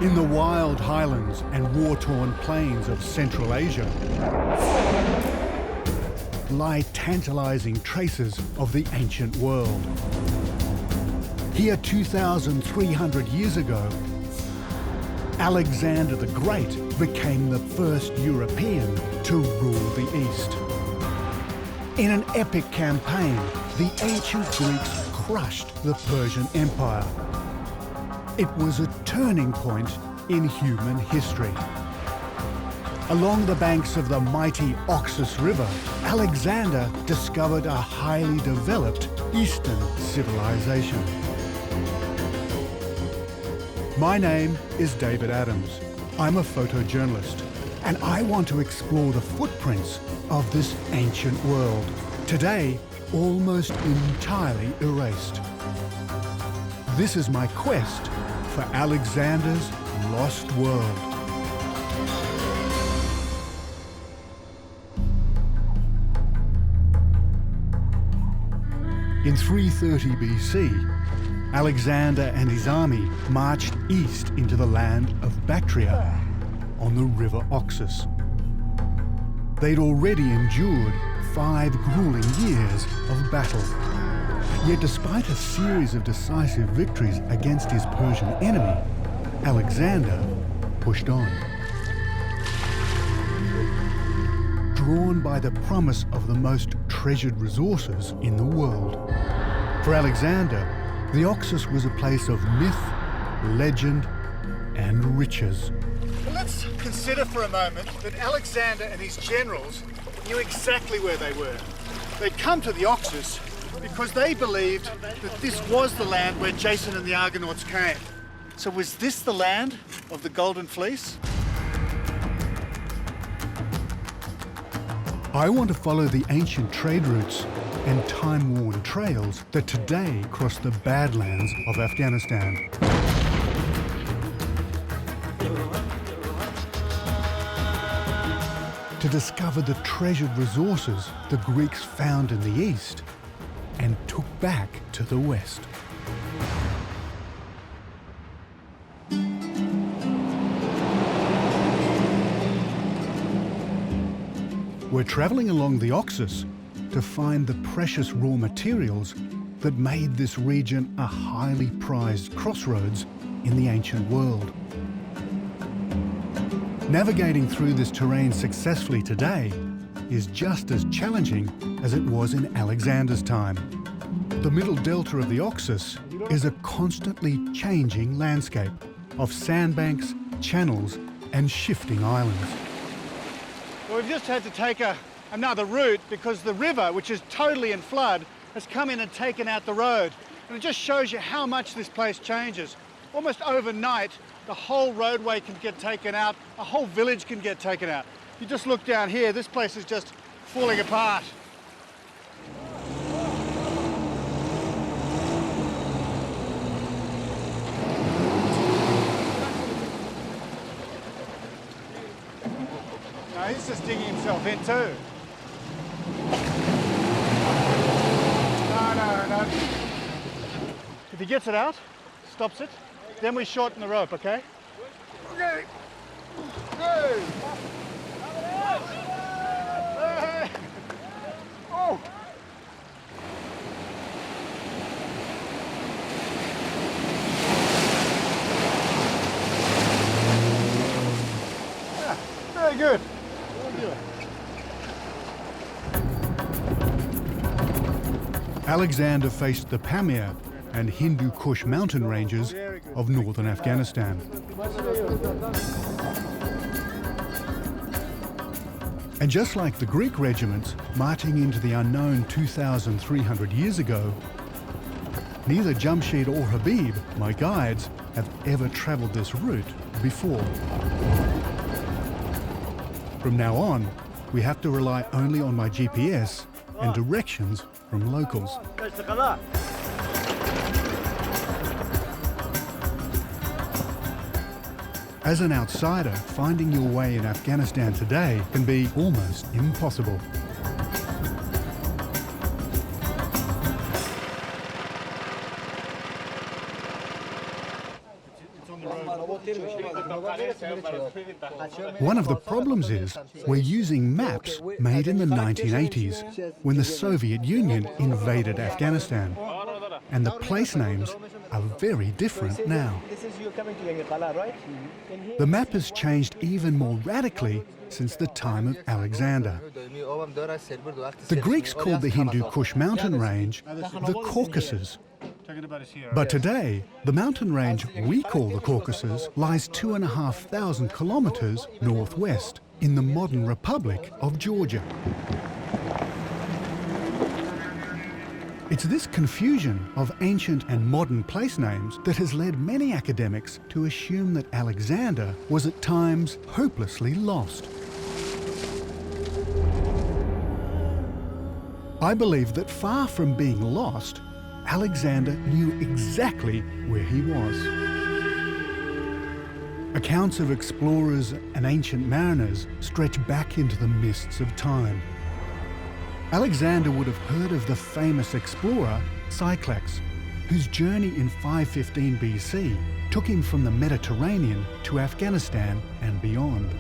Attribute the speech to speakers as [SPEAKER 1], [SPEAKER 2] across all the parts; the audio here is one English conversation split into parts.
[SPEAKER 1] In the wild highlands and war-torn plains of Central Asia lie tantalizing traces of the ancient world. Here 2,300 years ago, Alexander the Great became the first European to rule the East. In an epic campaign, the ancient Greeks crushed the Persian Empire. It was a turning point in human history. Along the banks of the mighty Oxus River, Alexander discovered a highly developed Eastern civilization. My name is David Adams. I'm a photojournalist, and I want to explore the footprints of this ancient world, today almost entirely erased. This is my quest for Alexander's lost world. In 330 BC, Alexander and his army marched east into the land of Bactria on the river Oxus. They'd already endured 5 grueling years of battle. Yet despite a series of decisive victories against his Persian enemy, Alexander pushed on. Drawn by the promise of the most treasured resources in the world. For Alexander, the Oxus was a place of myth, legend, and riches.
[SPEAKER 2] Well, let's consider for a moment that Alexander and his generals knew exactly where they were. They'd come to the Oxus because they believed that this was the land where Jason and the Argonauts came. So was this the land of the Golden Fleece?
[SPEAKER 1] I want to follow the ancient trade routes and time-worn trails that today cross the Badlands of Afghanistan. To discover the treasured resources the Greeks found in the East and took back to the West. We're travelling along the Oxus to find the precious raw materials that made this region a highly prized crossroads in the ancient world. Navigating through this terrain successfully today is just as challenging as it was in Alexander's time. The middle delta of the Oxus is a constantly changing landscape of sandbanks, channels, and shifting islands.
[SPEAKER 2] Well, we've just had to take another route because the river, which is totally in flood, has come in and taken out the road. And it just shows you how much this place changes. Almost overnight, the whole roadway can get taken out, a whole village can get taken out. You just look down here, this place is just falling apart. No, he's just digging himself in too. No. If he gets it out, stops it, then we shorten the rope, okay? Okay. Go. Oh. Yeah, very good.
[SPEAKER 1] Alexander faced the Pamir and Hindu Kush mountain ranges of northern Afghanistan. And just like the Greek regiments marching into the unknown 2,300 years ago, neither Jamshid or Habib, my guides, have ever travelled this route before. From now on, we have to rely only on my GPS and directions from locals. As an outsider, finding your way in Afghanistan today can be almost impossible.
[SPEAKER 2] It's on
[SPEAKER 1] One of the problems is we're using maps made in the 1980s when the Soviet Union invaded Afghanistan, and the place names are very different now. The map has changed even more radically since the time of Alexander. The Greeks called the Hindu Kush mountain range the Caucasus. But today, the mountain range we call the Caucasus lies 2,500 kilometers northwest in the modern Republic of Georgia. It's this confusion of ancient and modern place names that has led many academics to assume that Alexander was at times hopelessly lost. I believe that far from being lost, Alexander knew exactly where he was. Accounts of explorers and ancient mariners stretch back into the mists of time. Alexander would have heard of the famous explorer Cyclax, whose journey in 515 BC took him from the Mediterranean to Afghanistan and beyond.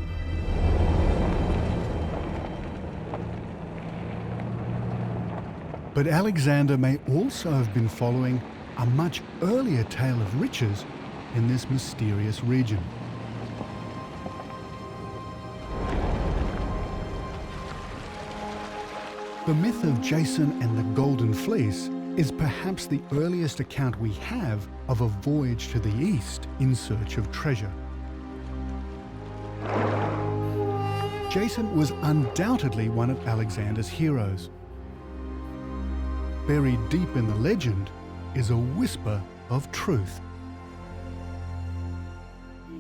[SPEAKER 1] But Alexander may also have been following a much earlier tale of riches in this mysterious region. The myth of Jason and the Golden Fleece is perhaps the earliest account we have of a voyage to the east in search of treasure. Jason was undoubtedly one of Alexander's heroes. Buried deep in the legend is a whisper of truth.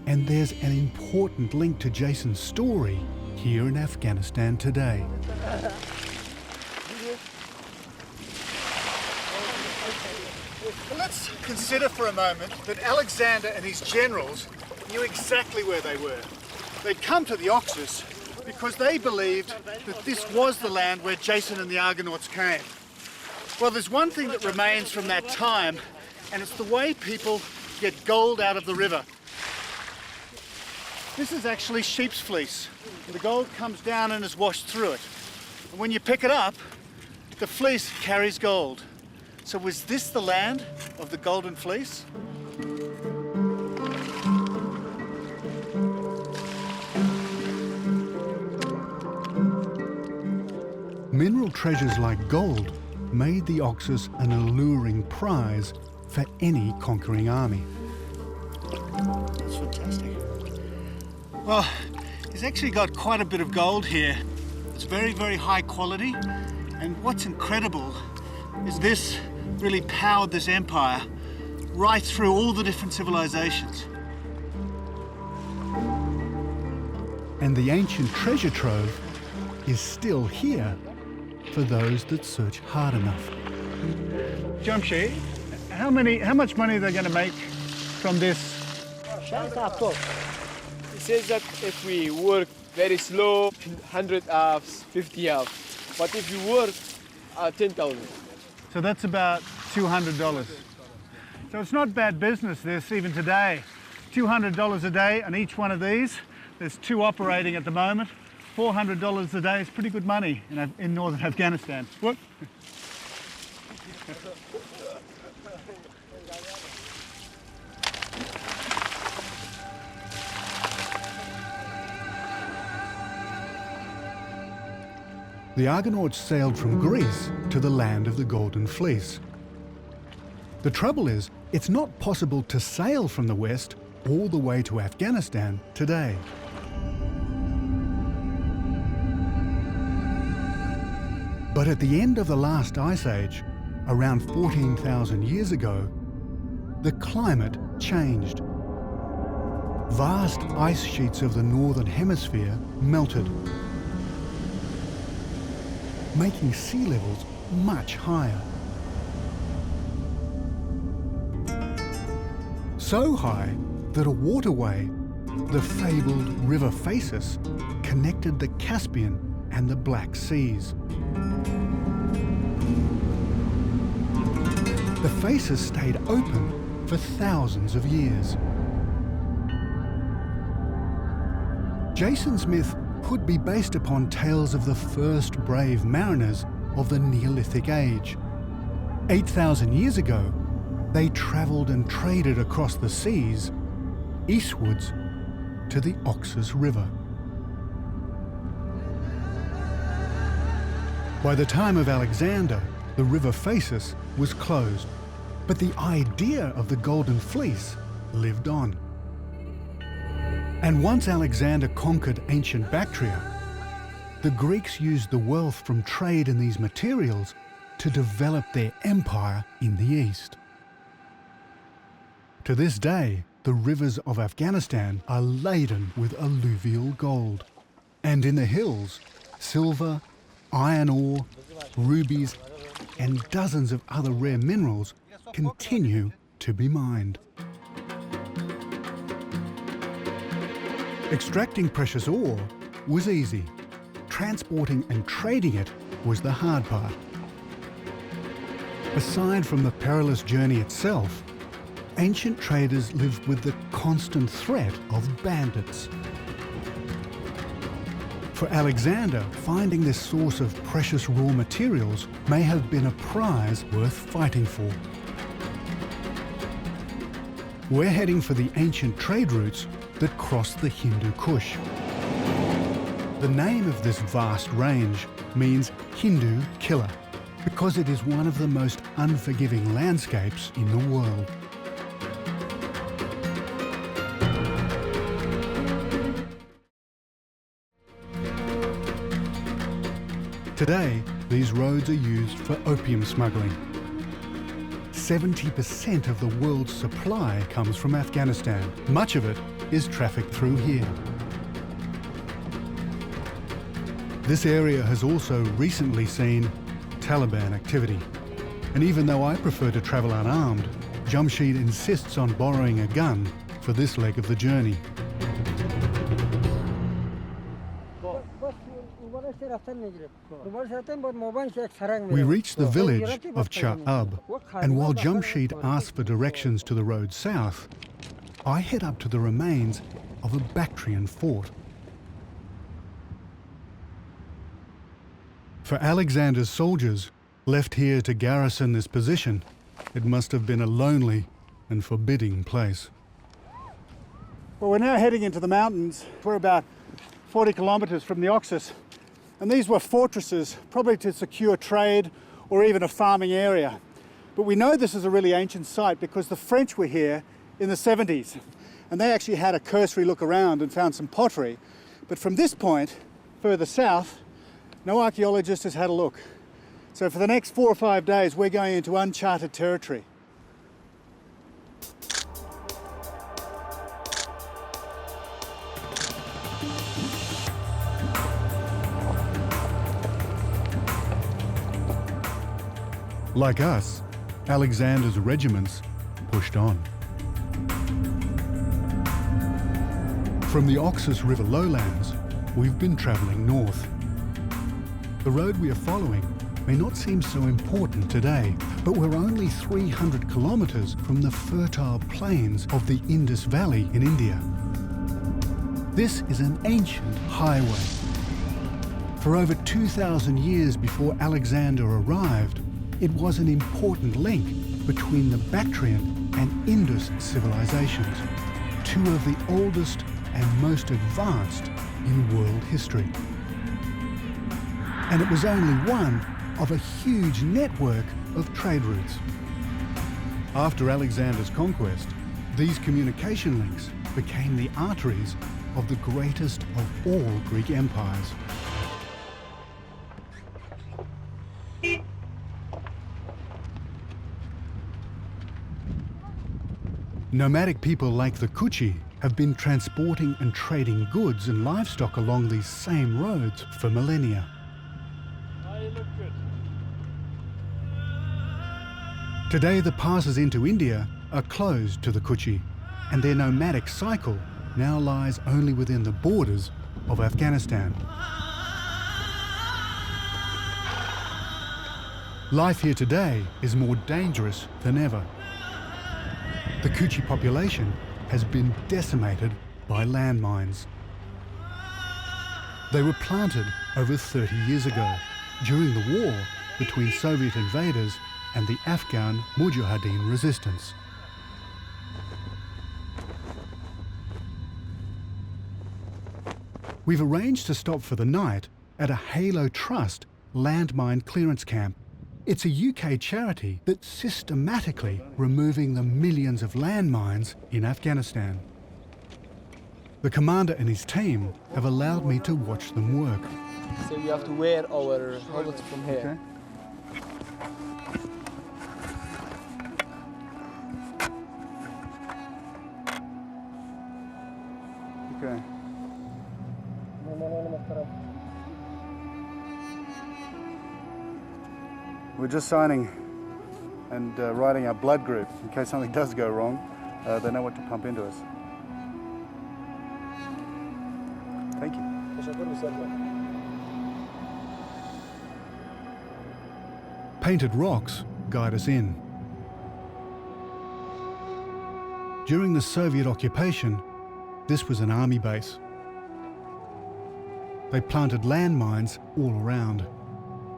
[SPEAKER 1] And there's an important link to Jason's story here in Afghanistan today.
[SPEAKER 2] Let's consider for a moment that Alexander and his generals knew exactly where they were. They'd come to the Oxus because they believed that this was the land where Jason and the Argonauts came. Well, there's one thing that remains from that time, and it's the way people get gold out of the river. This is actually sheep's fleece. The gold comes down and is washed through it. And when you pick it up, the fleece carries gold. So was this the land of the Golden Fleece?
[SPEAKER 1] Mineral treasures like gold made the Oxus an alluring prize for any conquering army.
[SPEAKER 2] That's fantastic. Well, he's actually got quite a bit of gold here. It's very, very high quality. And what's incredible is this really powered this empire right through all the different civilizations.
[SPEAKER 1] And the ancient treasure trove is still here for those that search hard enough.
[SPEAKER 2] Jamshi, how much money are they going to make from this?
[SPEAKER 3] It says that if we work very slow, 100 hours, 50 hours. But if you work, 10,000.
[SPEAKER 2] So that's about $200. So it's not bad business, this, even today. $200 a day on each one of these. There's 2 operating at the moment. $400 a day is pretty good money in northern Afghanistan. What?
[SPEAKER 1] The Argonauts sailed from Greece to the land of the Golden Fleece. The trouble is, it's not possible to sail from the west all the way to Afghanistan today. But at the end of the last ice age, around 14,000 years ago, the climate changed. Vast ice sheets of the northern hemisphere melted, making sea levels much higher. So high that a waterway, the fabled river Phasis, connected the Caspian and the Black Seas. The Phasis stayed open for thousands of years. Jason's myth could be based upon tales of the first brave mariners of the Neolithic Age. 8,000 years ago, they travelled and traded across the seas, eastwards to the Oxus River. By the time of Alexander, the river Phasis was closed, but the idea of the Golden Fleece lived on. And once Alexander conquered ancient Bactria, the Greeks used the wealth from trade in these materials to develop their empire in the east. To this day, the rivers of Afghanistan are laden with alluvial gold. And in the hills, silver, iron ore, rubies, and dozens of other rare minerals continue to be mined. Extracting precious ore was easy. Transporting and trading it was the hard part. Aside from the perilous journey itself, ancient traders lived with the constant threat of bandits. For Alexander, finding this source of precious raw materials may have been a prize worth fighting for. We're heading for the ancient trade routes that cross the Hindu Kush. The name of this vast range means Hindu killer, because it is one of the most unforgiving landscapes in the world. Today, these roads are used for opium smuggling. 70% of the world's supply comes from Afghanistan. Much of it is trafficked through here. This area has also recently seen Taliban activity. And even though I prefer to travel unarmed, Jamshid insists on borrowing a gun for this leg of the journey. We reach the village of Cha'ab, and while Jamshid asks for directions to the road south, I head up to the remains of a Bactrian fort. For Alexander's soldiers, left here to garrison this position, it must have been a lonely and forbidding place.
[SPEAKER 2] Well, we're now heading into the mountains. We're about 40 kilometres from the Oxus, and these were fortresses, probably to secure trade or even a farming area. But we know this is a really ancient site because the French were here in the 70s, and they actually had a cursory look around and found some pottery. But from this point, further south, no archaeologist has had a look. So for the next 4 or 5 days, we're going into uncharted territory.
[SPEAKER 1] Like us, Alexander's regiments pushed on. From the Oxus River lowlands, we've been travelling north. The road we are following may not seem so important today, but we're only 300 kilometres from the fertile plains of the Indus Valley in India. This is an ancient highway. For over 2,000 years before Alexander arrived, it was an important link between the Bactrian and Indus civilizations, two of the oldest and most advanced in world history. And it was only one of a huge network of trade routes. After Alexander's conquest, these communication links became the arteries of the greatest of all Greek empires. Nomadic people like the Kuchi have been transporting and trading goods and livestock along these same roads for millennia.
[SPEAKER 2] You look good.
[SPEAKER 1] Today, the passes into India are closed to the Kuchi, and their nomadic cycle now lies only within the borders of Afghanistan. Life here today is more dangerous than ever. The Kuchi population has been decimated by landmines. They were planted over 30 years ago, during the war between Soviet invaders and the Afghan Mujahideen resistance. We've arranged to stop for the night at a Halo Trust landmine clearance camp. It's a UK charity that's systematically removing the millions of landmines in Afghanistan. The commander and his team have allowed me to watch them work.
[SPEAKER 3] So we have to wear our helmets from here.
[SPEAKER 2] Okay. We're just signing and writing our blood group in case something does go wrong. They know what to pump into us. Thank you.
[SPEAKER 1] Painted rocks guide us in. During the Soviet occupation, this was an army base. They planted landmines all around,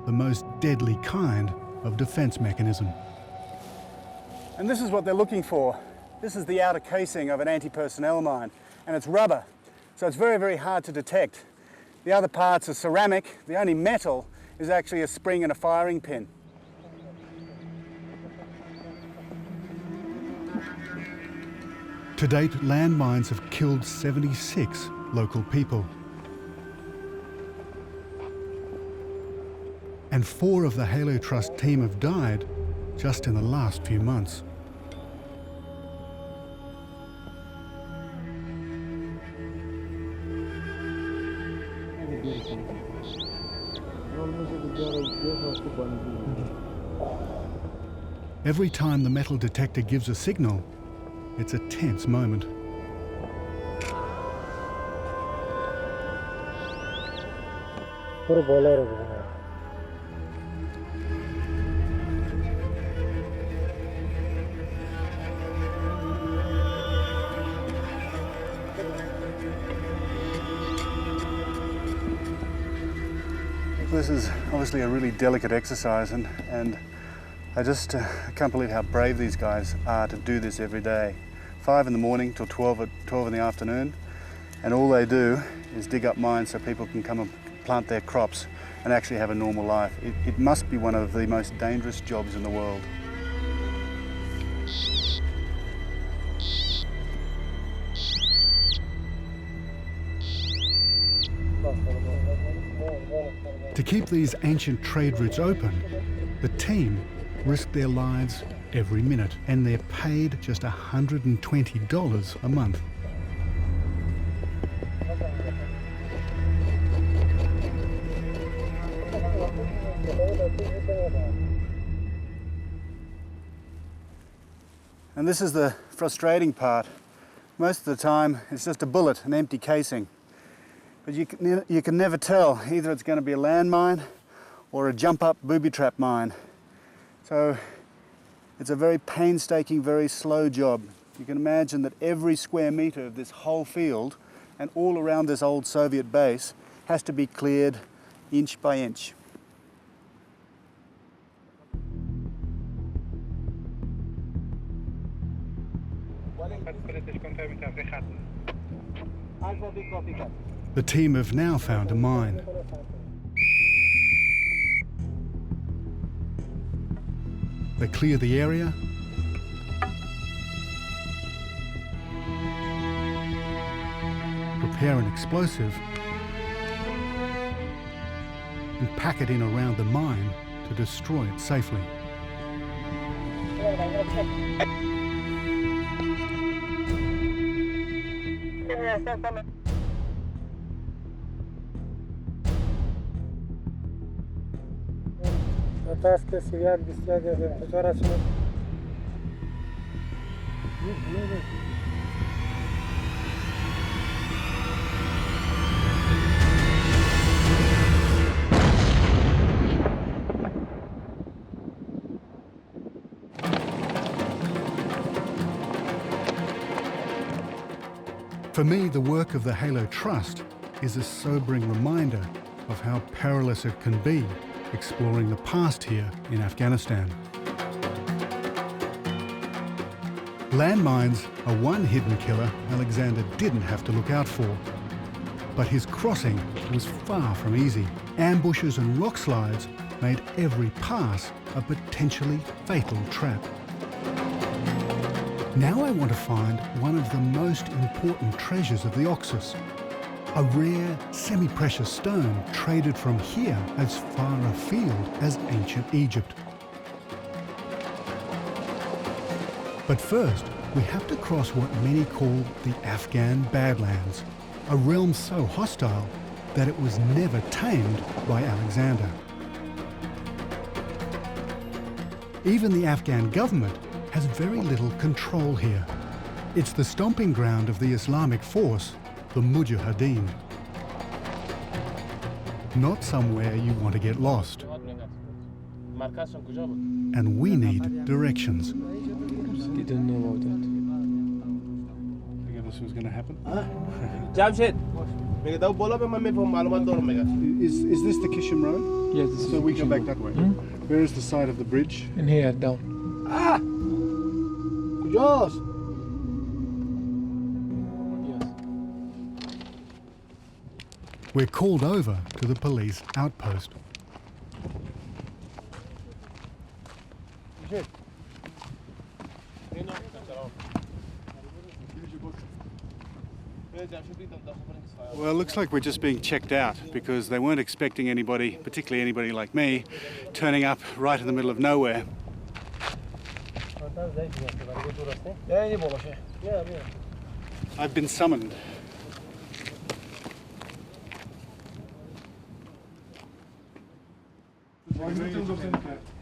[SPEAKER 1] the most deadly kind of defense mechanism.
[SPEAKER 2] And this is what they're looking for. This is the outer casing of an anti-personnel mine, and it's rubber, so it's very, very hard to detect. The other parts are ceramic. The only metal is actually a spring and a firing pin.
[SPEAKER 1] To date, landmines have killed 76 local people. And 4 of the Halo Trust team have died just in the last few months. Every time the metal detector gives a signal, it's a tense moment.
[SPEAKER 2] This is obviously a really delicate exercise, and I just can't believe how brave these guys are to do this every day. 5 in the morning till 12 in the afternoon, and all they do is dig up mines so people can come and plant their crops and actually have a normal life. It must be one of the most dangerous jobs in the world.
[SPEAKER 1] To keep these ancient trade routes open, the team risk their lives every minute, and they're paid just $120 a month.
[SPEAKER 2] And this is the frustrating part. Most of the time, it's just a bullet, an empty casing. But you can never tell. Either it's going to be a landmine or a jump-up booby-trap mine. So it's a very painstaking, very slow job. You can imagine that every square metre of this whole field and all around this old Soviet base has to be cleared inch by inch.
[SPEAKER 1] The team have now found a mine. They clear the area, prepare an explosive, and pack it in around the mine to destroy it safely. For me, the work of the Halo Trust is a sobering reminder of how perilous it can be exploring the past here in Afghanistan. Landmines are one hidden killer Alexander didn't have to look out for. But his crossing was far from easy. Ambushes and rock slides made every pass a potentially fatal trap. Now I want to find one of the most important treasures of the Oxus, a rare, semi-precious stone traded from here as far afield as ancient Egypt. But first, we have to cross what many call the Afghan Badlands, a realm so hostile that it was never tamed by Alexander. Even the Afghan government has very little control here. It's the stomping ground of the Islamic force, the Mujahideen. Not somewhere you want to get lost. And we need directions.
[SPEAKER 3] Didn't know about that.
[SPEAKER 2] Think this was going to happen?
[SPEAKER 3] Jamshed.
[SPEAKER 2] Is this the Kishim Road?
[SPEAKER 3] Yes, this is
[SPEAKER 2] So we go
[SPEAKER 3] Kishim
[SPEAKER 2] back
[SPEAKER 3] Road.
[SPEAKER 2] that way. Where is the side of the bridge?
[SPEAKER 3] In here, down.
[SPEAKER 2] Yes.
[SPEAKER 3] Yes.
[SPEAKER 1] We're called over to the police outpost.
[SPEAKER 2] Well, it looks like we're just being checked out because they weren't expecting anybody, particularly anybody like me, turning up right in the middle of nowhere. I've been summoned.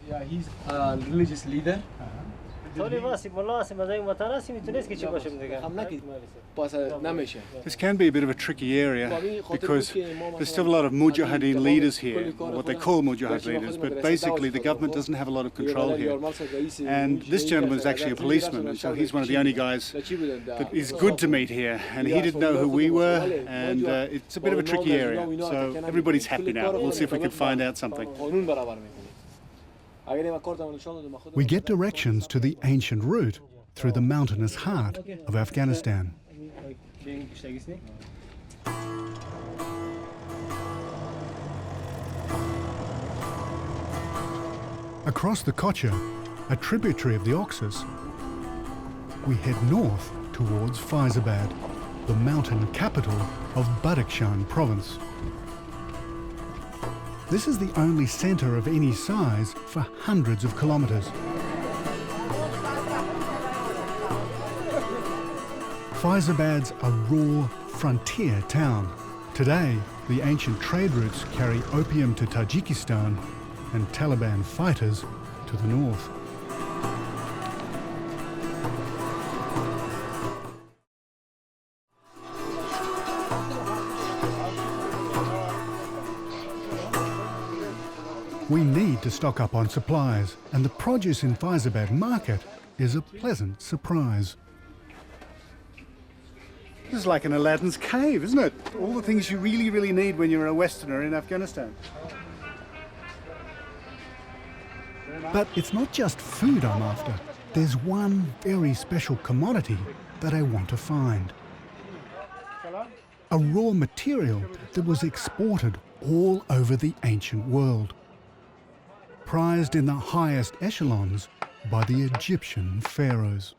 [SPEAKER 3] Yeah, he's a religious leader.
[SPEAKER 2] This can be a bit of a tricky area because there's still a lot of Mujahideen leaders here, what they call Mujahid leaders, but basically the government doesn't have a lot of control here. And this gentleman is actually a policeman, and so he's one of the only guys that is good to meet here, and he didn't know who we were, and it's a bit of a tricky area. So everybody's happy now. We'll see if we can find out something.
[SPEAKER 1] We get directions to the ancient route through the mountainous heart of Afghanistan. Across the Kocha, a tributary of the Oxus, we head north towards Faizabad, the mountain capital of Badakhshan province. This is the only centre of any size for hundreds of kilometres. Faizabad's a raw frontier town. Today, the ancient trade routes carry opium to Tajikistan and Taliban fighters to the north. We need to stock up on supplies, and the produce in Faizabad market is a pleasant surprise.
[SPEAKER 2] This is like an Aladdin's cave, isn't it? All the things you really, really need when you're a Westerner in Afghanistan.
[SPEAKER 1] But it's not just food I'm after. There's one very special commodity that I want to find. A raw material that was exported all over the ancient world. Prized in the highest echelons by the Egyptian pharaohs.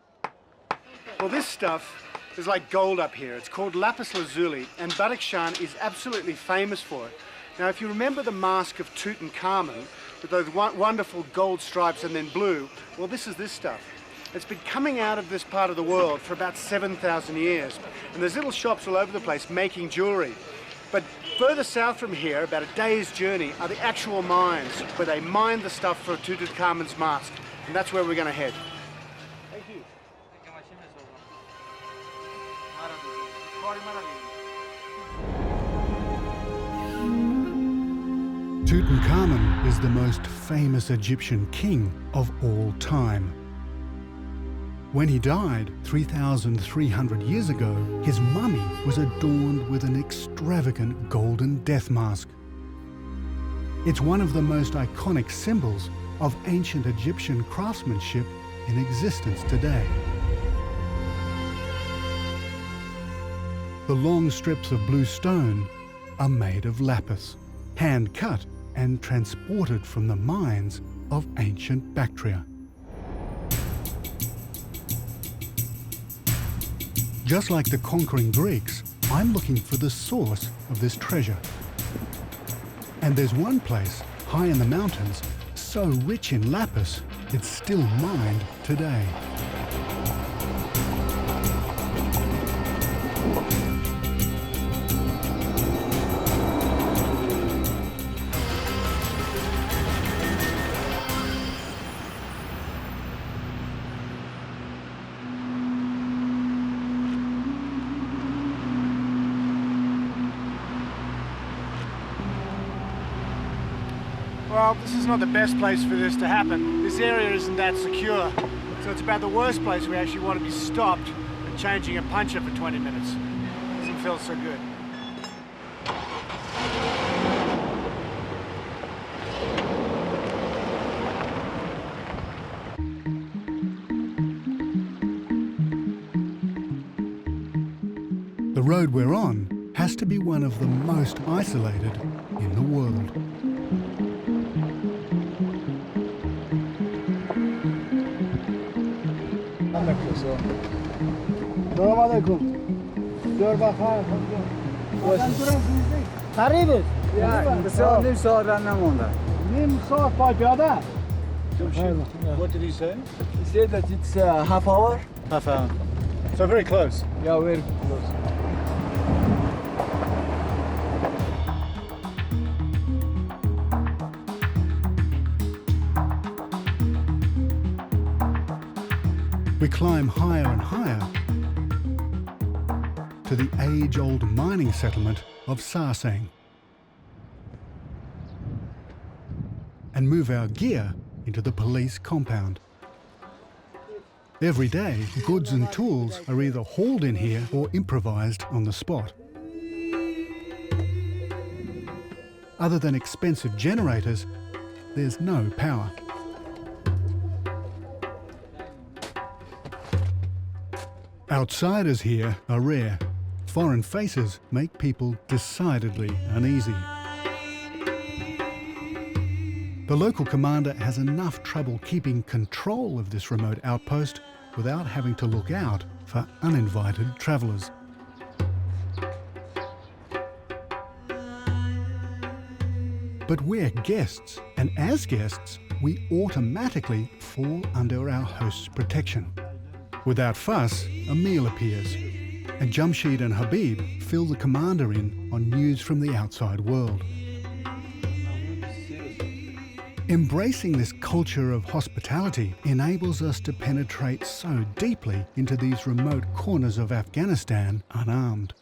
[SPEAKER 2] Well, this stuff is like gold up here. It's called lapis lazuli, and Badakhshan is absolutely famous for it. Now, if you remember the mask of Tutankhamun, with those wonderful gold stripes and then blue, well, this is this stuff. It's been coming out of this part of the world for about 7,000 years, and there's little shops all over the place making jewelry. But further south from here, about a day's journey, are the actual mines where they mine the stuff for Tutankhamun's mask, and that's where we're going to head. Thank you.
[SPEAKER 1] Tutankhamun is the most famous Egyptian king of all time. When he died 3,300 years ago, his mummy was adorned with an extravagant golden death mask. It's one of the most iconic symbols of ancient Egyptian craftsmanship in existence today. The long strips of blue stone are made of lapis, hand-cut and transported from the mines of ancient Bactria. Just like the conquering Greeks, I'm looking for the source of this treasure. And there's one place, high in the mountains, so rich in lapis, it's still mined today.
[SPEAKER 2] Well, this is not the best place for this to happen. This area isn't that secure. So it's about the worst place we actually want to be stopped and changing a puncher for 20 minutes. Doesn't feel so good.
[SPEAKER 1] The road we're on has to be one of the most isolated in the world.
[SPEAKER 4] قریبه بسیار نیم ساعت رن نمونده
[SPEAKER 2] نیم ساعت پای پیاده.
[SPEAKER 4] What did he say? He said that it's half hour.
[SPEAKER 2] Half hour. So very close.
[SPEAKER 4] Yeah, very close.
[SPEAKER 1] We climb higher and higher to the age-old mining settlement of Sarsang and move our gear into the police compound. Every day, goods and tools are either hauled in here or improvised on the spot. Other than expensive generators, there's no power. Outsiders here are rare. Foreign faces make people decidedly uneasy. The local commander has enough trouble keeping control of this remote outpost without having to look out for uninvited travellers. But we're guests, and as guests, we automatically fall under our host's protection. Without fuss, a meal appears, and Jamshid and Habib fill the commander in on news from the outside world. Embracing this culture of hospitality enables us to penetrate so deeply into these remote corners of Afghanistan unarmed.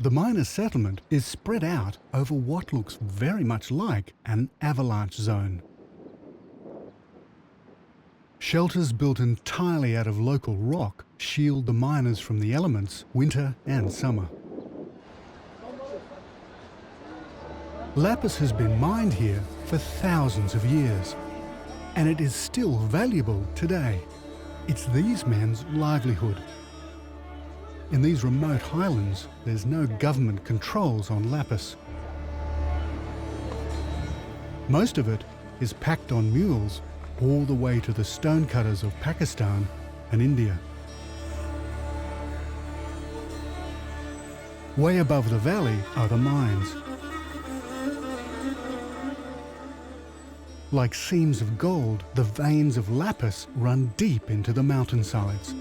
[SPEAKER 1] The miners' settlement is spread out over what looks very much like an avalanche zone. Shelters built entirely out of local rock shield the miners from the elements, winter and summer. Lapis has been mined here for thousands of years, and it is still valuable today. It's these men's livelihood. In these remote highlands, there's no government controls on lapis. Most of it is packed on mules all the way to the stonecutters of Pakistan and India. Way above the valley are the mines. Like seams of gold, the veins of lapis run deep into the mountainsides.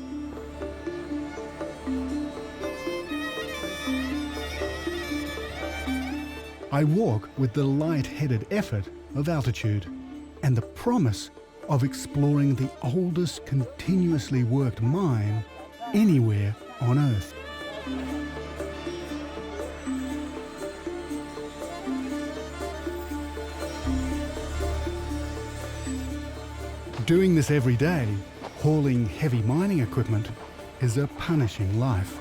[SPEAKER 1] I walk with the light-headed effort of altitude and the promise of exploring the oldest continuously worked mine anywhere on Earth. Doing this every day, hauling heavy mining equipment, is a punishing life.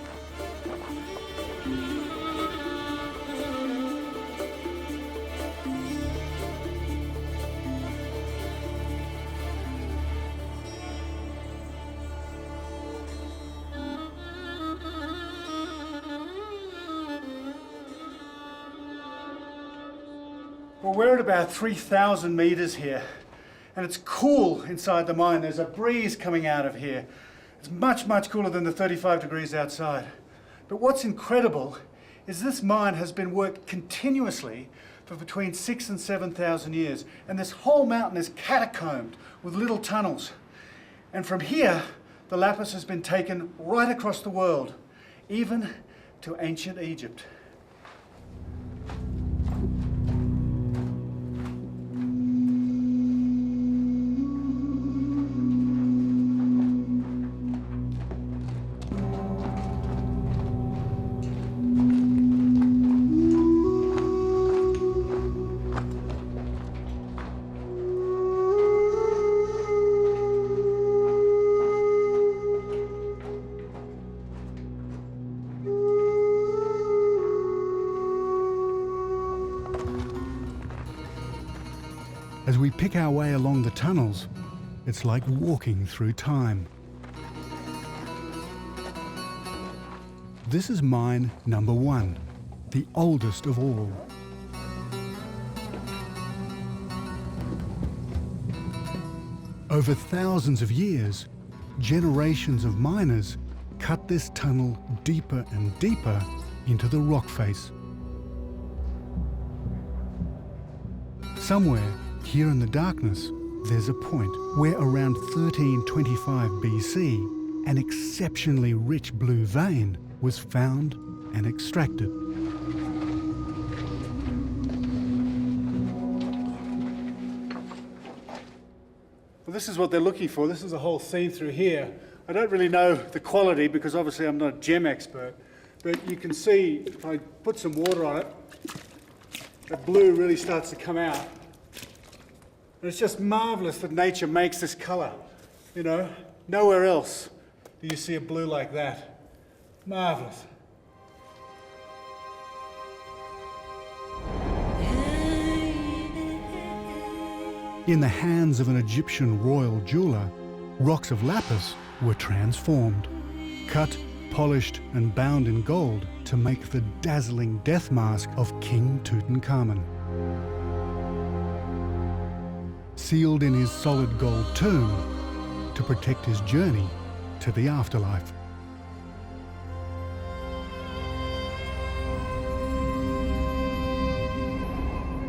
[SPEAKER 2] Well, we're at about 3,000 meters here, and it's cool inside the mine. There's a breeze coming out of here. It's much, much cooler than the 35 degrees outside. But what's incredible is this mine has been worked continuously for between 6,000 and 7,000 years, and this whole mountain is catacombed with little tunnels. And from here, the lapis has been taken right across the world, even to ancient Egypt.
[SPEAKER 1] As we pick our way along the tunnels, it's like walking through time. This is mine number 1, the oldest of all. Over thousands of years, generations of miners cut this tunnel deeper and deeper into the rock face. Somewhere here in the darkness, there's a point where around 1325 BC, an exceptionally rich blue vein was found and extracted.
[SPEAKER 2] Well, this is what they're looking for. This is a whole scene through here. I don't really know the quality because obviously I'm not a gem expert, but you can see if I put some water on it, the blue really starts to come out. And it's just marvelous that nature makes this color. You know, nowhere else do you see a blue like that. Marvelous.
[SPEAKER 1] In the hands of an Egyptian royal jeweler, rocks of lapis were transformed, cut, polished and bound in gold to make the dazzling death mask of King Tutankhamun. Sealed in his solid gold tomb to protect his journey to the afterlife.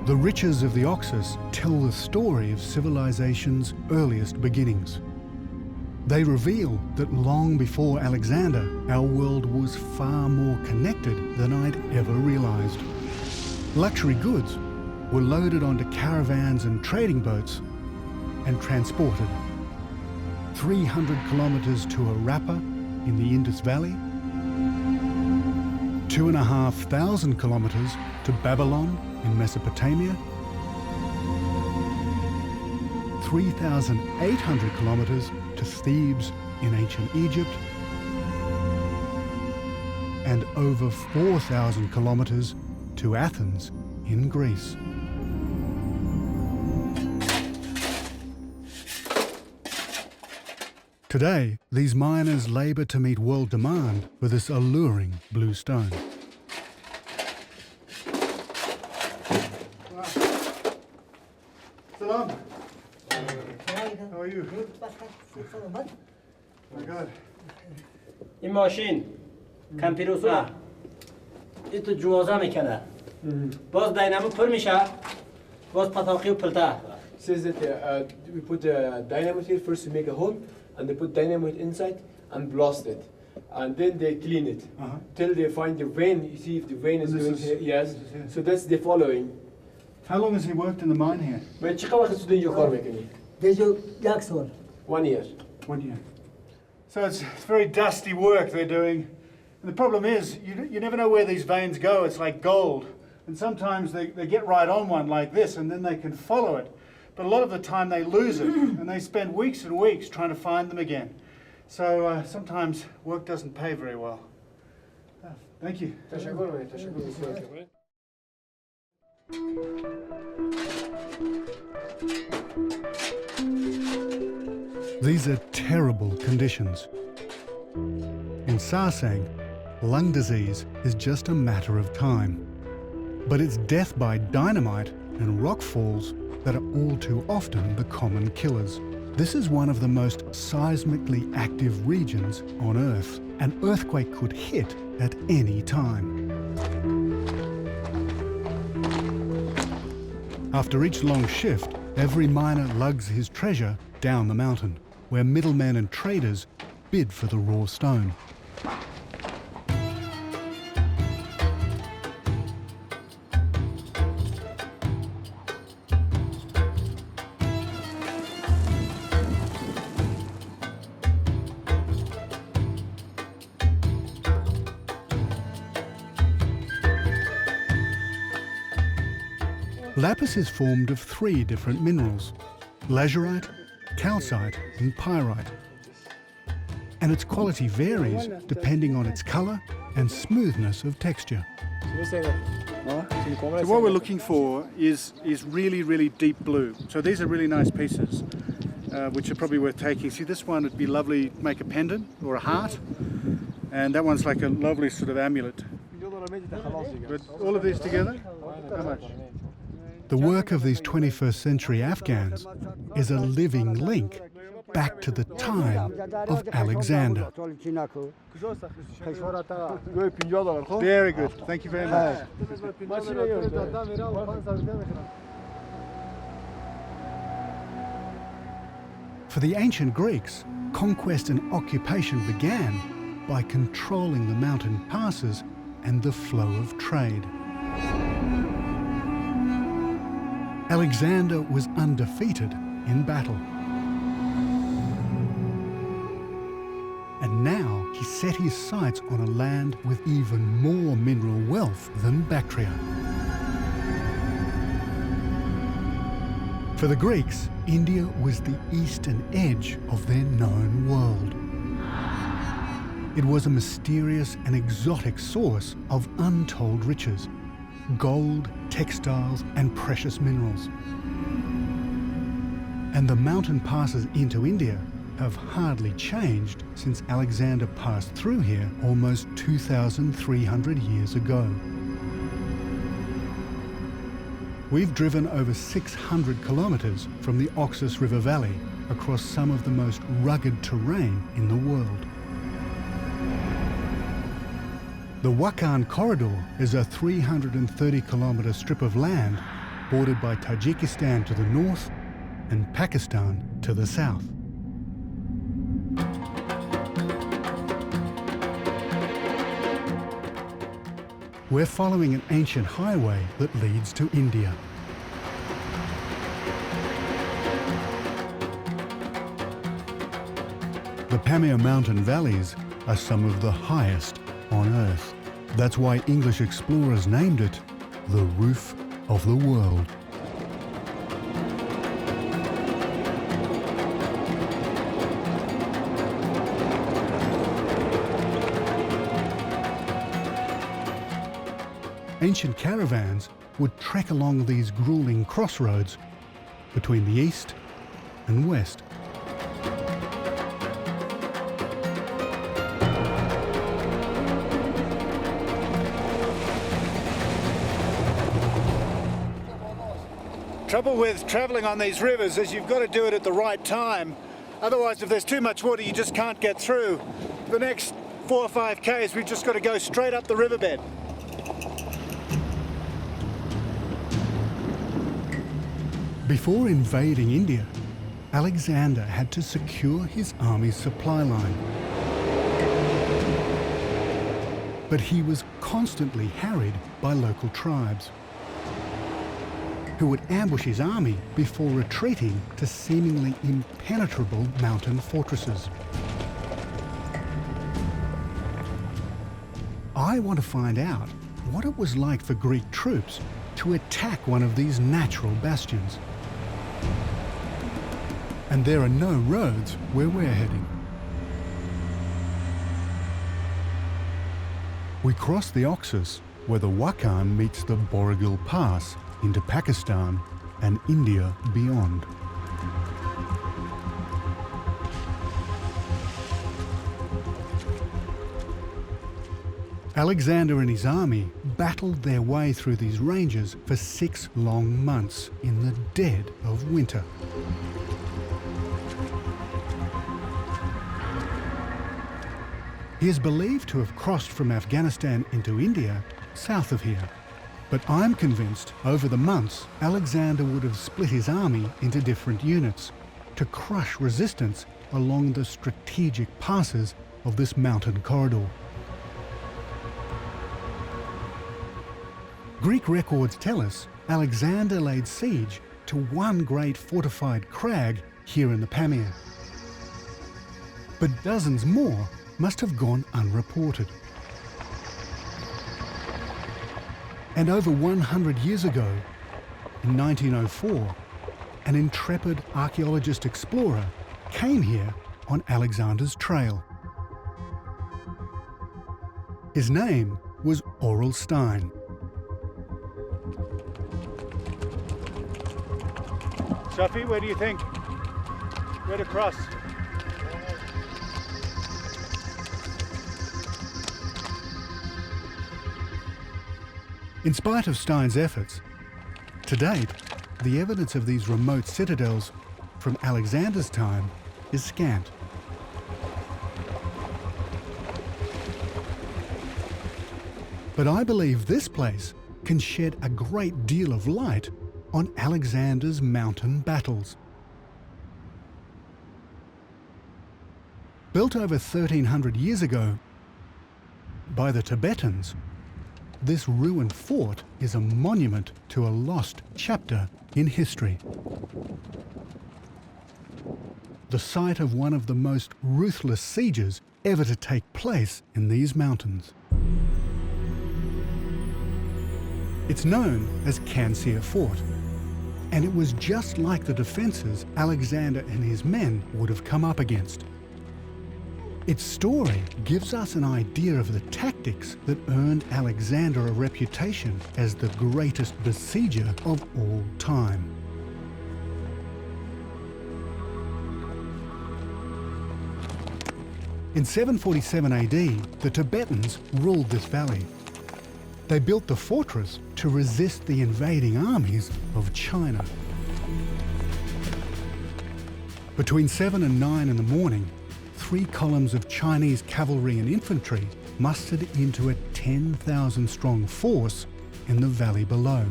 [SPEAKER 1] The riches of the Oxus tell the story of civilization's earliest beginnings. They reveal that long before Alexander, our world was far more connected than I'd ever realized. Luxury goods were loaded onto caravans and trading boats and transported. 300 kilometers to Harappa in the Indus Valley, 2,500 kilometers to Babylon in Mesopotamia, 3,800 kilometers to Thebes in ancient Egypt, and over 4,000 kilometers to Athens in Greece. Today, these miners labor to meet world demand for this alluring blue stone.
[SPEAKER 2] Salam. How are you? Oh my God.
[SPEAKER 5] این ماشین کم پیروزه این تو جوازه میکنه باز دینامو پر میشه باز پتاقی و پلته
[SPEAKER 3] Says that we put dynamite here first to make a hole, and they put dynamite inside and blast it, and then they clean it till they find the vein. You see if the vein is going here. Yes. So that's the following.
[SPEAKER 2] How long has he worked in the mine here?
[SPEAKER 3] But چقدر وقت تو اینجا کار میکنی؟
[SPEAKER 4] دیجو یک سال.
[SPEAKER 3] 1 year.
[SPEAKER 2] 1 year. So it's very dusty work they're doing. And the problem is, you never know where these veins go. It's like gold. And sometimes they get right on one like this, and then they can follow it. but a lot of the time they lose it and they spend weeks and weeks trying to find them again. So sometimes work doesn't pay very well. Thank you.
[SPEAKER 1] These are terrible conditions. In Sarsang, lung disease is just a matter of time. But it's death by dynamite and rock falls that are all too often the common killers. This is one of the most seismically active regions on Earth. An earthquake could hit at any time. After each long shift, every miner lugs his treasure down the mountain, where middlemen and traders bid for the raw stone. Lapis is formed of 3 different minerals: lazurite, calcite and pyrite. And its quality varies depending on its colour and smoothness of texture.
[SPEAKER 2] So what we're looking for is really, really deep blue. So these are really nice pieces, which are probably worth taking. See, this one would be lovely to make a pendant or a heart. And that one's like a lovely sort of amulet. But all of these together, how much?
[SPEAKER 1] The work of these 21st century Afghans is a living link back to the time of Alexander.
[SPEAKER 2] Very good. Thank you very much.
[SPEAKER 1] For the ancient Greeks, conquest and occupation began by controlling the mountain passes and the flow of trade. Alexander was undefeated in battle. And now he set his sights on a land with even more mineral wealth than Bactria. For the Greeks, India was the eastern edge of their known world. It was a mysterious and exotic source of untold riches: gold, textiles, and precious minerals. And the mountain passes into India have hardly changed since Alexander passed through here almost 2,300 years ago. We've driven over 600 kilometres from the Oxus River Valley across some of the most rugged terrain in the world. The Wakhan Corridor is a 330-kilometre strip of land bordered by Tajikistan to the north and Pakistan to the south. We're following an ancient highway that leads to India. The Pamir mountain valleys are some of the highest on Earth. That's why English explorers named it the roof of the world. Ancient caravans would trek along these grueling crossroads between the east and west.
[SPEAKER 2] Trouble with travelling on these rivers is you've got to do it at the right time. Otherwise, if there's too much water, you just can't get through. The next 4 or 5 k's, we've just got to go straight up the riverbed.
[SPEAKER 1] Before invading India, Alexander had to secure his army's supply line. But he was constantly harried by local tribes, who would ambush his army before retreating to seemingly impenetrable mountain fortresses. I want to find out what it was like for Greek troops to attack one of these natural bastions. And there are no roads where we're heading. We cross the Oxus, where the Wakhan meets the Boragil Pass, into Pakistan and India beyond. Alexander and his army battled their way through these ranges for 6 long months in the dead of winter. He is believed to have crossed from Afghanistan into India, south of here. But I'm convinced over the months, Alexander would have split his army into different units to crush resistance along the strategic passes of this mountain corridor. Greek records tell us Alexander laid siege to one great fortified crag here in the Pamir. But dozens more must have gone unreported. And over 100 years ago, in 1904, an intrepid archaeologist explorer came here on Alexander's trail. His name was Aurel Stein.
[SPEAKER 2] Sophie, where do you think? Where to cross?
[SPEAKER 1] In spite of Stein's efforts, to date, the evidence of these remote citadels from Alexander's time is scant. But I believe this place can shed a great deal of light on Alexander's mountain battles. Built over 1,300 years ago by the Tibetans, this ruined fort is a monument to a lost chapter in history. The site of one of the most ruthless sieges ever to take place in these mountains. It's known as Cancia Fort, and it was just like the defences Alexander and his men would have come up against. Its story gives us an idea of the tactics that earned Alexander a reputation as the greatest besieger of all time. In 747 AD, the Tibetans ruled this valley. They built the fortress to resist the invading armies of China. Between 7 and 9 in the morning, 3 columns of Chinese cavalry and infantry mustered into a 10,000 strong force in the valley below.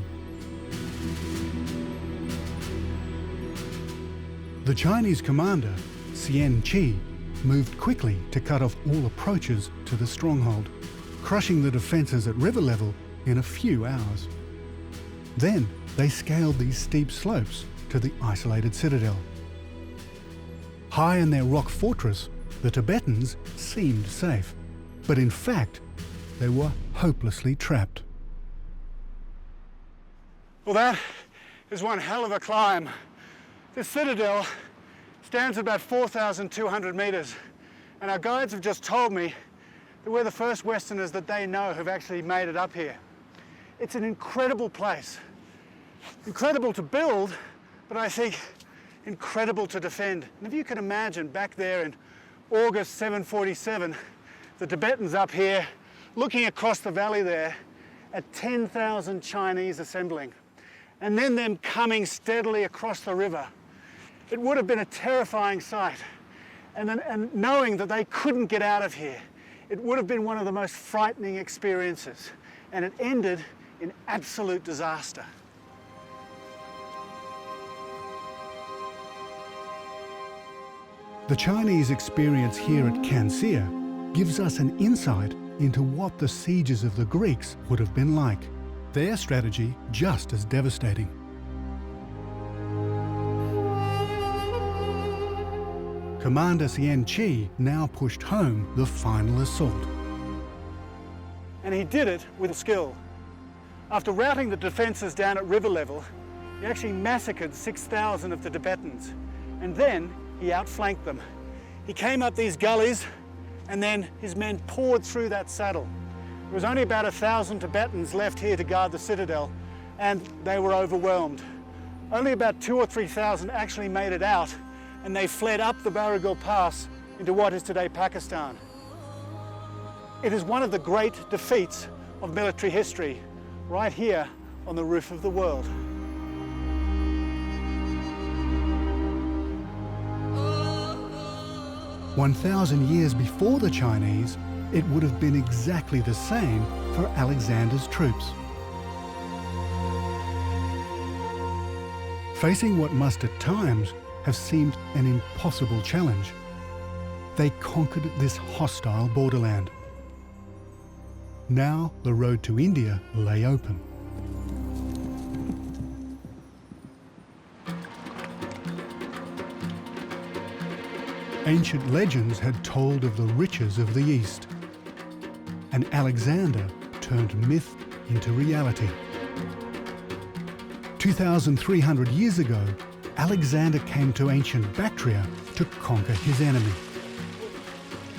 [SPEAKER 1] The Chinese commander, Xian Qi, moved quickly to cut off all approaches to the stronghold, crushing the defences at river level in a few hours. Then they scaled these steep slopes to the isolated citadel. High in their rock fortress, the Tibetans seemed safe, but in fact, they were hopelessly trapped.
[SPEAKER 2] Well, that is one hell of a climb. This citadel stands at about 4,200 metres, and our guides have just told me that we're the first Westerners that they know who've actually made it up here. It's an incredible place. Incredible to build, but I think incredible to defend. And if you can imagine back there in August 747, the Tibetans up here looking across the valley there at 10,000 Chinese assembling, and then them coming steadily across the river. It would have been a terrifying sight. And knowing that they couldn't get out of here, it would have been one of the most frightening experiences. And it ended in absolute disaster.
[SPEAKER 1] The Chinese experience here at Cancia gives us an insight into what the sieges of the Greeks would have been like. Their strategy just as devastating. Commander Xian Qi now pushed home the final assault.
[SPEAKER 2] And he did it with skill. After routing the defences down at river level, He actually massacred 6,000 of the Tibetans, and then he outflanked them. He came up these gullies, and then his men poured through that saddle. There was only about 1,000 Tibetans left here to guard the citadel, and they were overwhelmed. Only about 2,000 or 3,000 actually made it out, and they fled up the Baragul Pass into what is today Pakistan. It is one of the great defeats of military history, right here on the roof of the world.
[SPEAKER 1] "1,000 years before the Chinese, it would have been exactly the same for Alexander's troops. Facing what must at times have seemed an impossible challenge, they conquered this hostile borderland. Now the road to India lay open. Ancient legends had told of the riches of the East, and Alexander turned myth into reality. 2,300 years ago, Alexander came to ancient Bactria to conquer his enemy,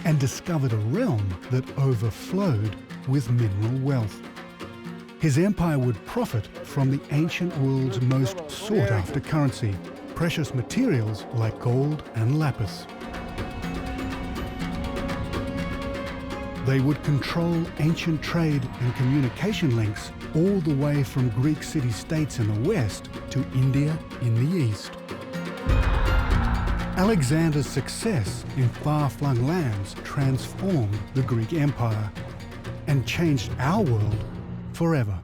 [SPEAKER 1] and discovered a realm that overflowed with mineral wealth. His empire would profit from the ancient world's most sought-after currency, precious materials like gold and lapis. They would control ancient trade and communication links all the way from Greek city-states in the west to India in the east. Alexander's success in far-flung lands transformed the Greek Empire and changed our world forever.